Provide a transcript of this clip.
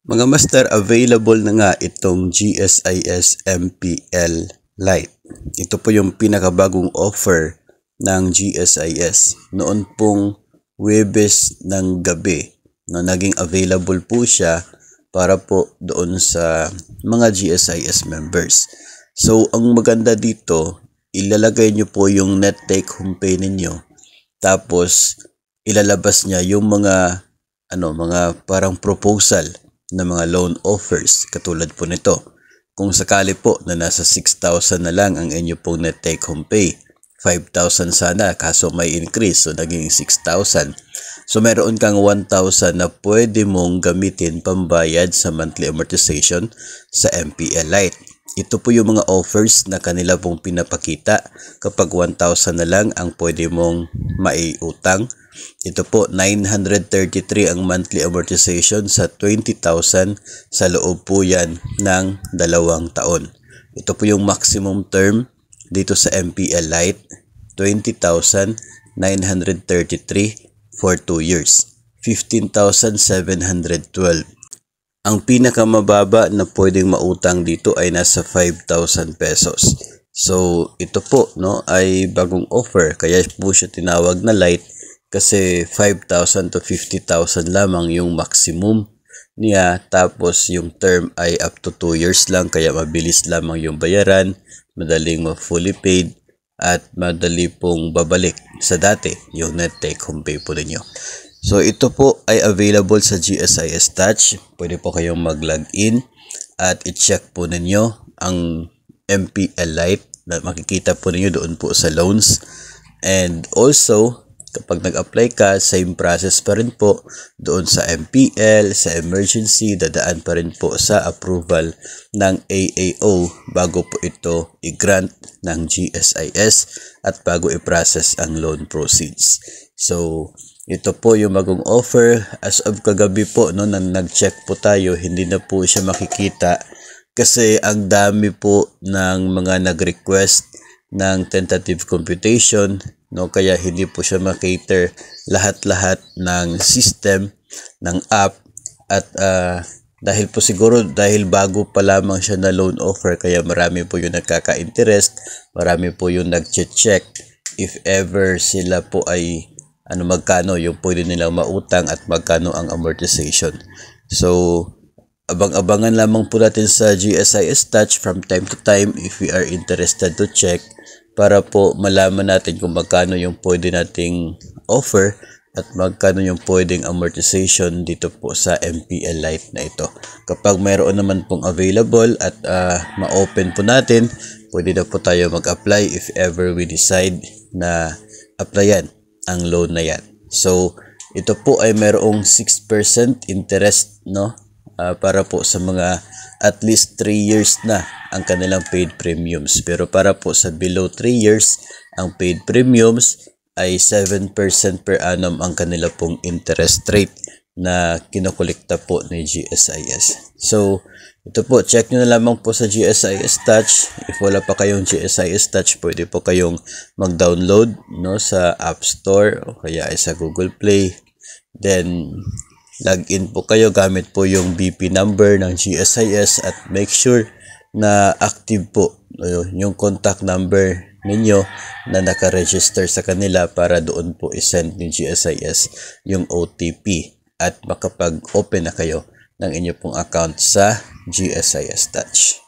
Mga master, available na nga itong GSIS MPL Lite. Ito po yung pinakabagong offer ng GSIS. Noon pong Huwebes ng gabi, no, naging available po siya para po doon sa mga GSIS members. So, ang maganda dito, ilalagay nyo po yung net take home pay ninyo. Tapos, ilalabas niya yung mga parang proposal na mga loan offers katulad po nito. Kung sakali po na nasa 6,000 na lang ang inyo pong net take home pay, 5,000 sana kaso may increase so naging 6,000. So meron kang 1,000 na pwede mong gamitin pambayad sa monthly amortization sa MPL Lite. Ito po yung mga offers na kanila pong pinapakita kapag 1,000 na lang ang pwede mong maiutang. Ito po 933 ang monthly amortization sa 20,000 sa loob po yan ng 2 taon. Ito po yung maximum term dito sa MPL Lite, 20,933 for 2 years, 15,712. Ang pinakamababa na pwedeng mautang dito ay nasa 5,000 pesos. So ito po ay bagong offer kaya po siya tinawag na light kasi 5,000 to 50,000 lamang yung maximum niya, tapos yung term ay up to 2 years lang kaya mabilis lamang yung bayaran, madaling ma-fully paid at madali pong babalik sa dati yung net take home pay po ninyo. So ito po ay available sa GSIS Touch. Pwede po kayong mag-login at i-check po ninyo ang MPL Lite na makikita po ninyo doon po sa loans. And also, kapag nag-apply ka, same process pa rin po doon sa MPL, sa emergency, dadaan pa rin po sa approval ng AAO bago po ito i-grant ng GSIS at bago i-process ang loan proceeds. So, ito po yung bagong offer. As of kagabi po, nang nag-check po tayo, hindi na po siya makikita kasi ang dami po ng mga nag-request ng tentative computation, kaya hindi po siya makater lahat-lahat ng system, ng app at dahil po siguro dahil bago pa lamang siya na loan offer kaya marami po yung nagkaka-interest, marami po yung nag-check if ever sila po ay magkano yung pwede nilang mautang at magkano ang amortization. So abang-abangan lamang po natin sa GSIS Touch from time to time if we are interested to check para po malaman natin kung magkano yung pwede nating offer at magkano yung pwedeng amortization dito po sa MPL Lite na ito. Kapag mayroon naman pong available at ma-open po natin, pwede na po tayo mag-apply if ever we decide na applyan ang loan na yan. So ito po ay mayroong 6% interest para po sa mga at least 3 years na ang kanilang paid premiums. Pero para po sa below 3 years, ang paid premiums ay 7% per annum ang kanila pong interest rate na kinokolekta po ni GSIS. So, ito po, check nyo na lamang po sa GSIS Touch. If wala pa kayong GSIS Touch, pwede po kayong mag-download sa App Store o kaya ay sa Google Play. Then, login po kayo gamit po yung BP number ng GSIS at make sure na active po yung contact number ninyo na nakaregister sa kanila para doon po isend ng GSIS yung OTP at makapag-open na kayo ng inyo pong account sa GSIS Touch.